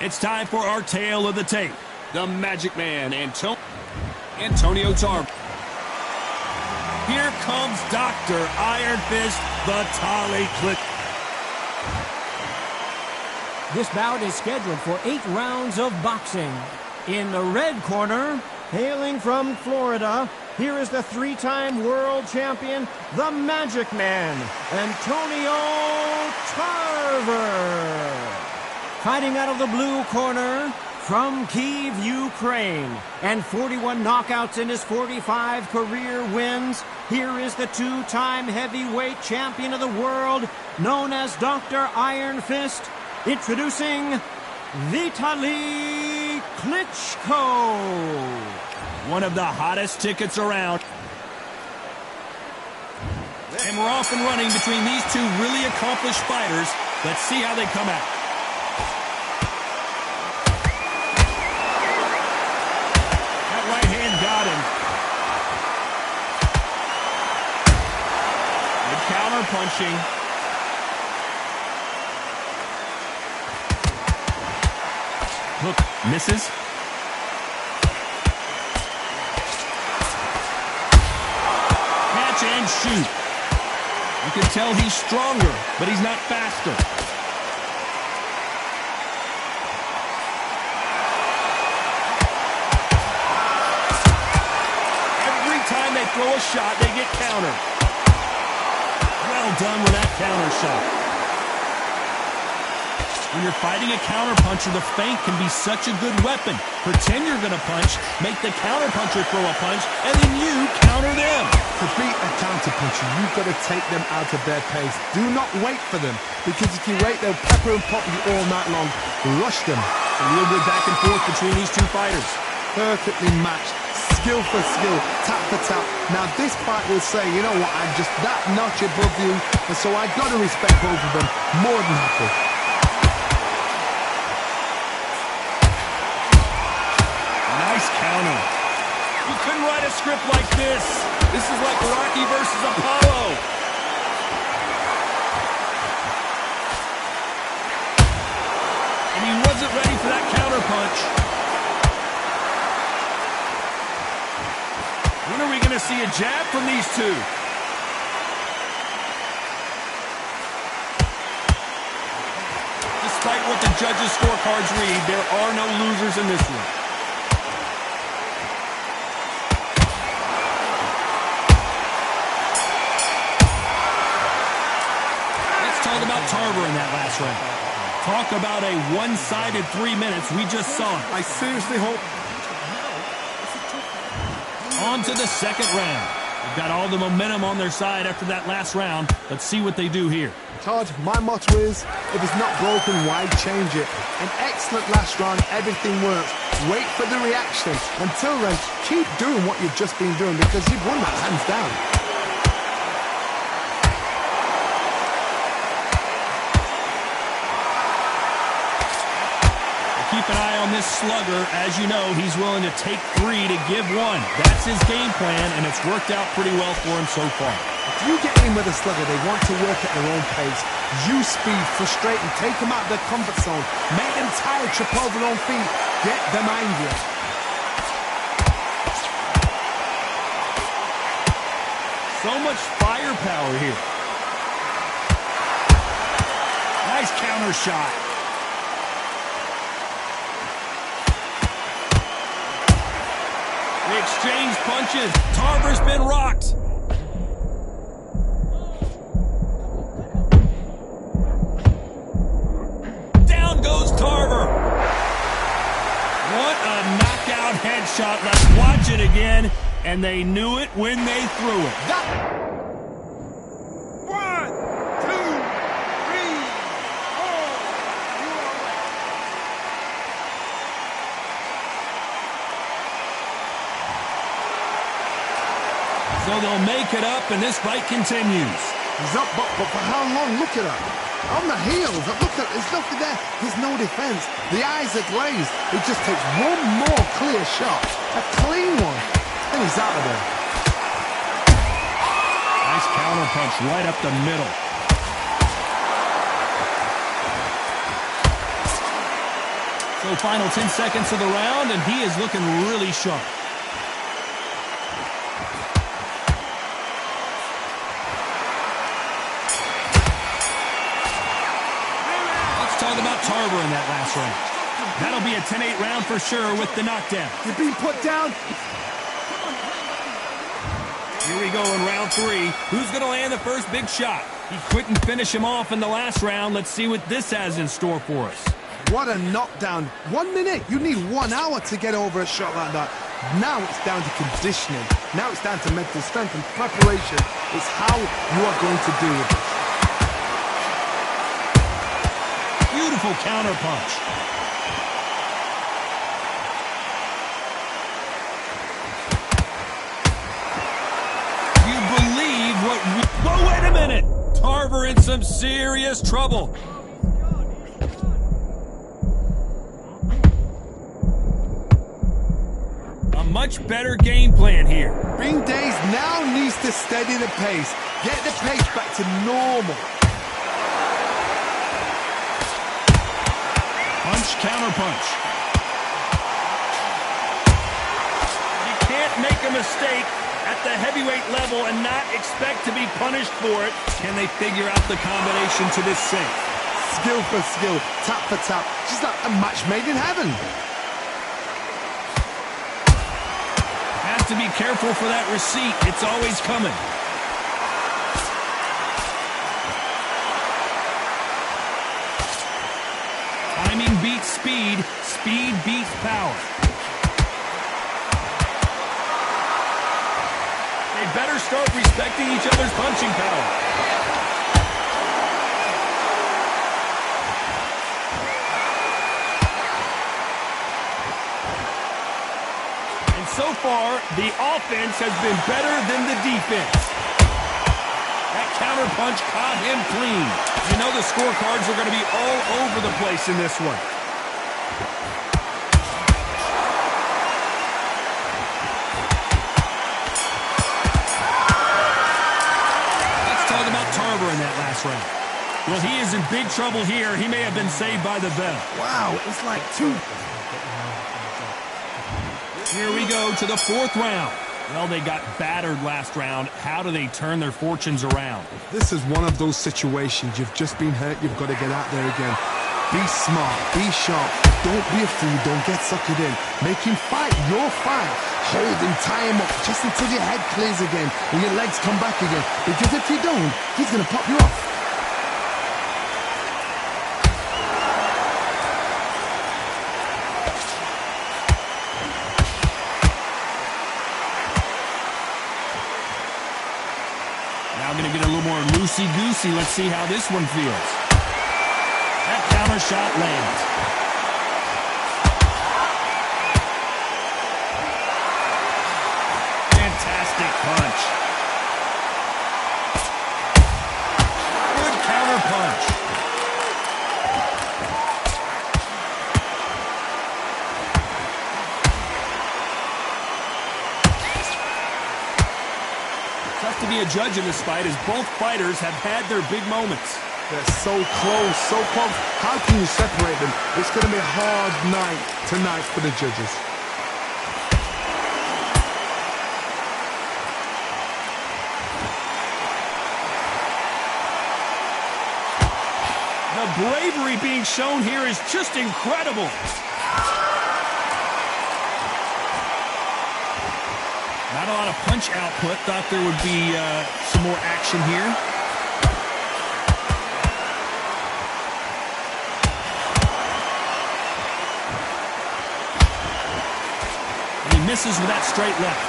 It's time for our tale of the tape. The Magic Man, Antonio Tarver. Here comes Dr. Iron Fist, the Tarver Klitschko. This bout is scheduled for 8 rounds of boxing. In the red corner, hailing from Florida, here is the 3-time world champion, the Magic Man, Antonio Tarver. Fighting out of the blue corner, from Kyiv, Ukraine, and 41 knockouts in his 45 career wins, here is the 2-time heavyweight champion of the world, known as Dr. Iron Fist, introducing Tarver Klitschko. One of the hottest tickets around. And we're off and running between these two really accomplished fighters. Let's see how they come out. That right hand got him. Good counter punching. Hook misses. Catch and shoot. You can tell he's stronger, but he's not faster. Every time they throw a shot, they get countered. Well done with that counter shot. When you're fighting a counterpuncher, the feint can be such a good weapon. Pretend you're going to punch, make the counterpuncher throw a punch, and then you counter them. To beat a counterpuncher, you've got to take them out of their pace. Do not wait for them, because if you wait, they'll pepper and pop you all night long. Rush them. A real good back and forth between these two fighters. Perfectly matched. Skill for skill, tap for tap. Now this fight will say, you know what, I'm just that notch above you, and so I've got to respect both of them. More than happy. Nice counter. You couldn't write a script like this. This is like Rocky versus Apollo. And he wasn't ready for that counter punch. When are we going to see a jab from these two? Despite what the judges' scorecards read, there are no losers in this one. Talk about Tarver in that last round. Talk about a one-sided 3 minutes. We just saw it. I seriously hope. On to the second round. They've got all the momentum on their side after that last round. Let's see what they do here. Todd, my motto is, if it's not broken, why change it? An excellent last round, everything works. Wait for the reaction. Until then, keep doing what you've just been doing, because you've won that hands down. Keep an eye on this slugger. As you know, he's willing to take 3 to give 1. That's his game plan, and it's worked out pretty well for him so far. If you get in with a slugger, they want to work at their own pace. Use speed, frustrate them, take them out of their comfort zone. Make them tired, trip over their own feet. Get them angry. So much firepower here. Nice counter shot. They exchange punches. Tarver's been rocked. Down goes Tarver. What a knockout headshot. Let's watch it again. And they knew it when they threw it. 1, 2, 3, 4. So they'll make it up, and this fight continues. He's up, but for how long? Look at him. On the heels. Look at, there's nothing there. There's no defense. The eyes are glazed. It just takes one more clear shot. A clean one. And he's out of there. Nice counter punch right up the middle. So final 10 seconds of the round, and he is looking really sharp. Let's talk about Tarver in that last round. That'll be a 10-8 round for sure with the knockdown. You're being put down. Here we go in round 3. Who's going to land the first big shot? He couldn't finish him off in the last round. Let's see what this has in store for us. What a knockdown. 1 minute. You need 1 hour to get over a shot like that. Now it's down to conditioning. Now it's down to mental strength and preparation. It's how you are going to do it. Beautiful counter punch. You believe what we... Whoa, wait a minute! Tarver in some serious trouble. A much better game plan here. Bing Days now needs to steady the pace. Get the pace back to normal. Punch, counter punch. You can't make a mistake at the heavyweight level and not expect to be punished for it. Can they figure out the combination to this sink? Skill for skill, tap for tap. Just like a match made in heaven. Has to be careful for that receipt. It's always coming. Timing beats speed. Speed beats power. They better start respecting each other's punching power. And so far, the offense has been better than the defense. That counter punch caught him clean. You know the scorecards are going to be all over the place in this one. In that last round. Well, he is in big trouble here. He may have been saved by the bell. Wow, it's like 2. Here we go to the 4th round. Well, they got battered last round. How do they turn their fortunes around? This is one of those situations. You've just been hurt. You've got to get out there again. Be smart. Be sharp. Don't be a fool. Don't get suckered in. Make him fight your fight. Hold him, tie him up, just until your head clears again and your legs come back again. Because if you don't, he's going to pop you off. Now going to get a little more loosey-goosey. Let's see how this one feels. That counter shot lands. Punch. Good counter punch. Tough to be a judge in this fight as both fighters have had their big moments. They're so close, so close. How can you separate them? It's going to be a hard night tonight for the judges. The bravery being shown here is just incredible. Not a lot of punch output. Thought there would be some more action here. And he misses with that straight left.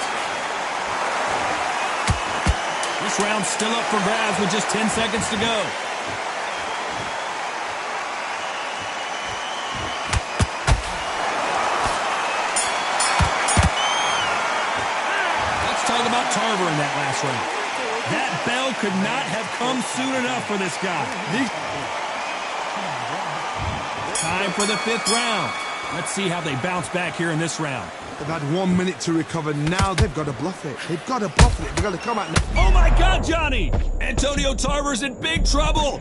This round's still up for grabs with just 10 seconds to go. About Tarver in that last round. That bell could not have come soon enough for this guy. Time for the 5th round. Let's see how they bounce back here in this round. They've had 1 minute to recover. Now they've got to bluff it. They've got to bluff it. They've got to come out now. Oh my God, Johnny! Antonio Tarver's in big trouble.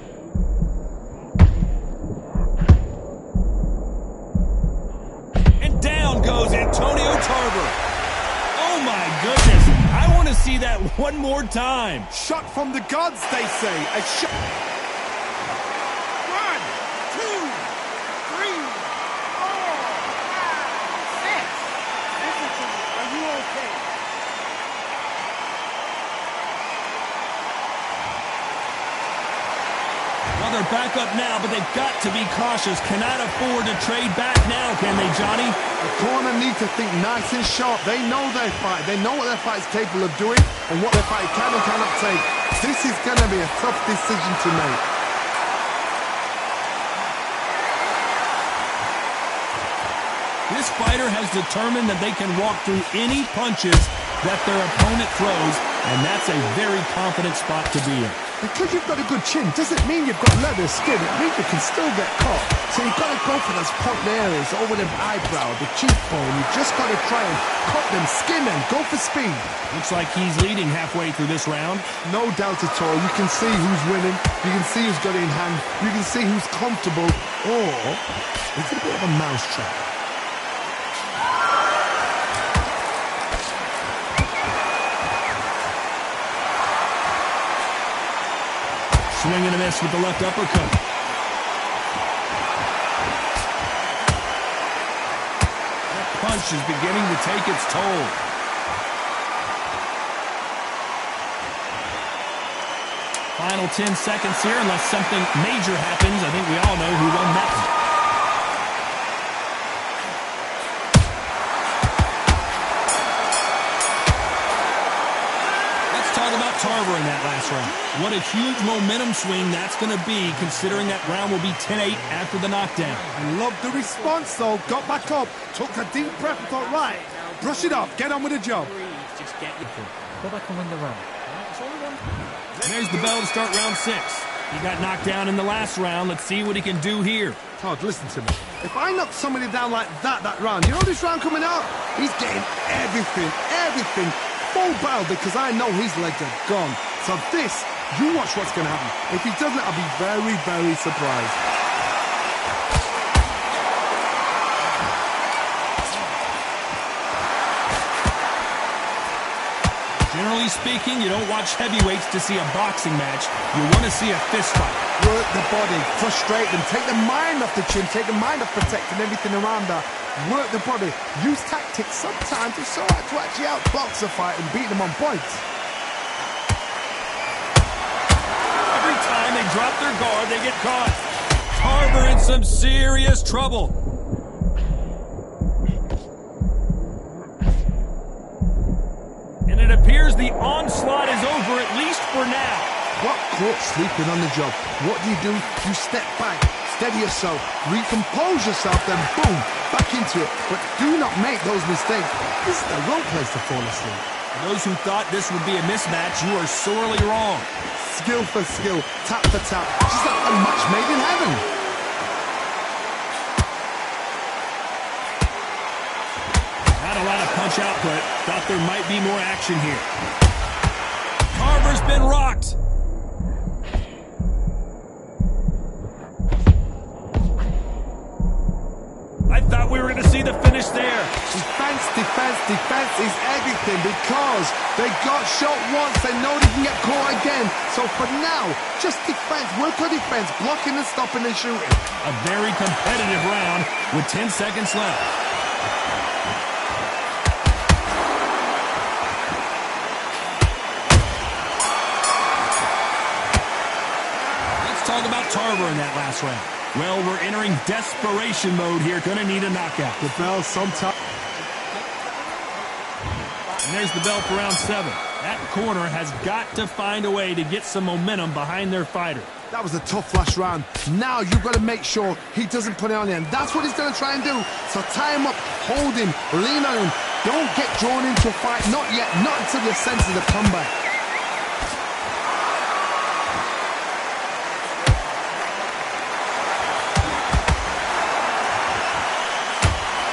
goes Antonio Tarver. Oh, my goodness. I want to see that one more time. Shot from the gods, they say. A shot. 1, 2, 3, 4, 5, 6. Listen to me. Are you okay? Well, they're back up now, but they've got to be cautious. Cannot afford to trade back now, can they, Johnny? The corner need to think nice and sharp. They know their fight. They know what their fight is capable of doing and what their fight can and cannot take. This is going to be a tough decision to make. This fighter has determined that they can walk through any punches that their opponent throws, and that's a very confident spot to be in. Because you've got a good chin doesn't mean you've got leather skin. It means you can still get caught. So you've got to go for those popped areas over the eyebrow, the cheekbone. You've just got to try and cut them, skin them, go for speed. Looks like he's leading halfway through this round. No doubt at all. You can see who's winning. You can see who's got it in hand. You can see who's comfortable. Or it's a bit of a mousetrap. Swing and a miss with the left uppercut. That punch is beginning to take its toll. Final 10 seconds here, unless something major happens. I think we all know who won that one. Tarver in that last round. What a huge momentum swing that's going to be, considering that round will be 10-8 after the knockdown. I love the response, though. Got back up, took a deep breath and thought, right, brush it off, get on with the job. Go back and win the round. There's the bell to start round 6. He got knocked down in the last round. Let's see what he can do here. Todd, listen to me. If I knock somebody down like that round, you know this round coming out? He's getting everything, full barrel, because I know his legs are gone. So this, you watch what's going to happen. If he doesn't, I'll be very, very surprised. Generally speaking, you don't watch heavyweights to see a boxing match. You want to see a fist fight. Work the body, frustrate them, take the mind off the chin, take the mind off protecting everything around that. Work the body, use tactics. Sometimes it's so hard to actually outbox a fight and beat them on points. Every time they drop their guard, they get caught. Tarver in some serious trouble. And it appears the onslaught is over, at least for now. Got caught sleeping on the job. What do? You step back, steady yourself, recompose yourself, then boom, back into it. But do not make those mistakes. This is the wrong place to fall asleep. For those who thought this would be a mismatch, you are sorely wrong. Skill for skill, tap for tap, just like a match made in heaven. Not a lot of punch output. Thought there might be more action here. Tarver's been rocked. I thought we were going to see the finish there. Defense is everything, because they got shot once, they know they can get caught again. So for now, just defense, work on defense, blocking and stopping and shooting. A very competitive round with 10 seconds left. Let's talk about Tarver in that last round. Well, we're entering desperation mode here. Gonna need a knockout. The bell sometime. And there's the bell for round 7. That corner has got to find a way to get some momentum behind their fighter. That was a tough last round. Now you've got to make sure he doesn't put it on him. That's what he's going to try and do. So tie him up, hold him, lean on him. Don't get drawn into a fight. Not yet. Not until your senses have come back.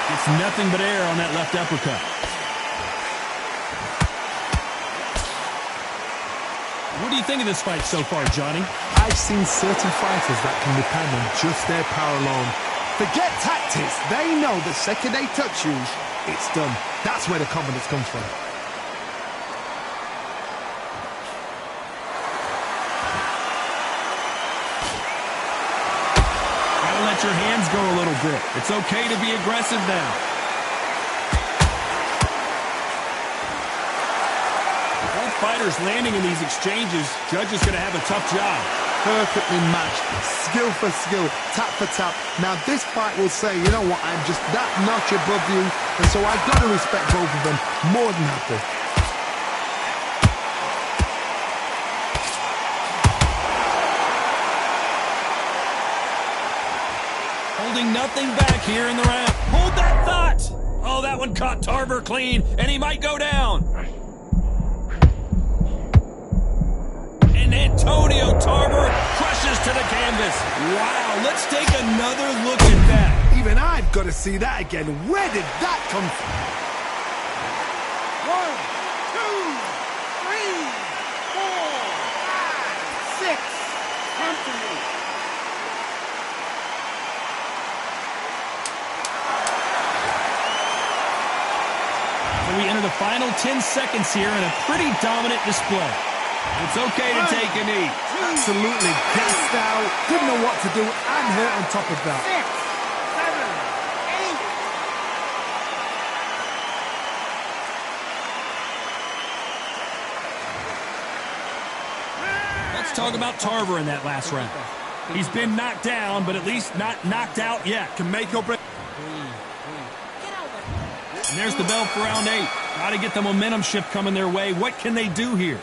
It's nothing but air on that left uppercut. What do you think of this fight so far, Johnny? I've seen certain fighters that can depend on just their power alone. Forget tactics. They know the second they touch you, it's done. That's where the confidence comes from. Gotta let your hands go a little bit. It's okay to be aggressive now. Both fighters landing in these exchanges. Judge is going to have a tough job. Perfectly matched, skill for skill, tap for tap. Now this fight will say, you know what, I'm just that notch above you, and so I've got to respect both of them more than happy. Holding nothing back here in the round. Hold that thought! Oh, that one caught Tarver clean, and he might go down. Antonio Tarver crushes to the canvas. Wow, let's take another look at that. Even I've got to see that again. Where did that come from? 1, 2, 3, 4, 5, 6. Come to me. So we enter the final 10 seconds here in a pretty dominant display. It's okay to take a knee. Absolutely gassed out. Didn't know what to do and hurt on top of that. 6, 7, 8. Let's talk about Tarver in that last round. He's been knocked down, but at least not knocked out yet. Can make or break. And there's the bell for round 8. Got to get the momentum shift coming their way. What can they do here?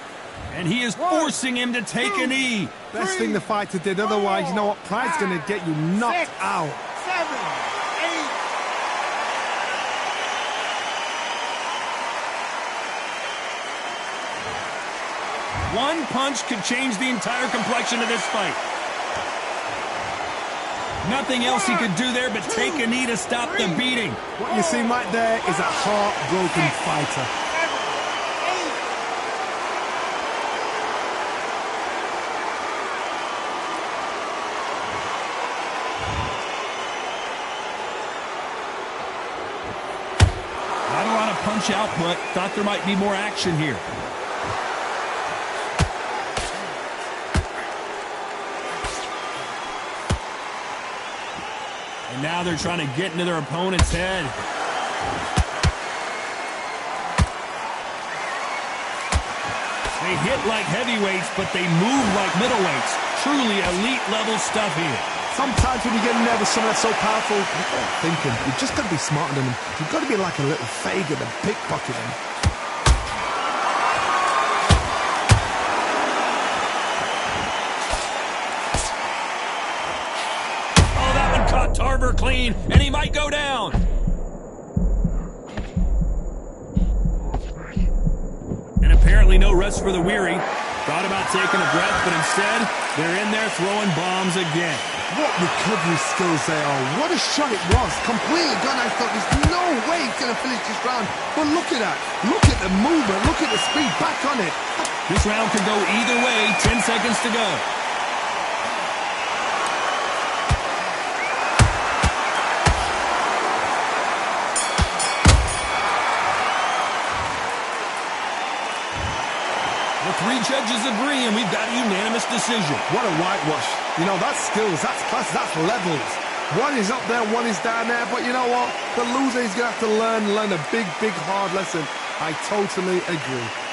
And he is forcing him to take a knee. Best thing the fighter did. Otherwise, you know what? Pride's going to get you knocked out. 7, 8. One punch could change the entire complexion of this fight. Nothing else he could do there but take a knee to stop the beating. What you see right there is a heartbroken fighter. Not a lot of punch output. Thought there might be more action here. And now they're trying to get into their opponent's head. They hit like heavyweights, but they move like middleweights. Truly elite level stuff here. Sometimes when you get nervous, something that's so powerful, you're thinking, you've just got to be smarter than them. You've got to be like a little Fagan and pickpocket them. Oh, that one caught Tarver clean, and he might go down. And apparently no rest for the weary. Thought about taking a breath, but instead, they're in there throwing bombs again. What recovery skills they are. What a shot it was. Completely gone. I thought there's no way he's going to finish this round. But look at that. Look at the movement. Look at the speed. Back on it. This round could go either way. 10 seconds to go. The 3 judges agree, and we've got a unanimous decision. What a whitewash. You know, that's skills, that's class, that's levels. One is up there, one is down there, but you know what? The loser is going to have to learn a big, big, hard lesson. I totally agree.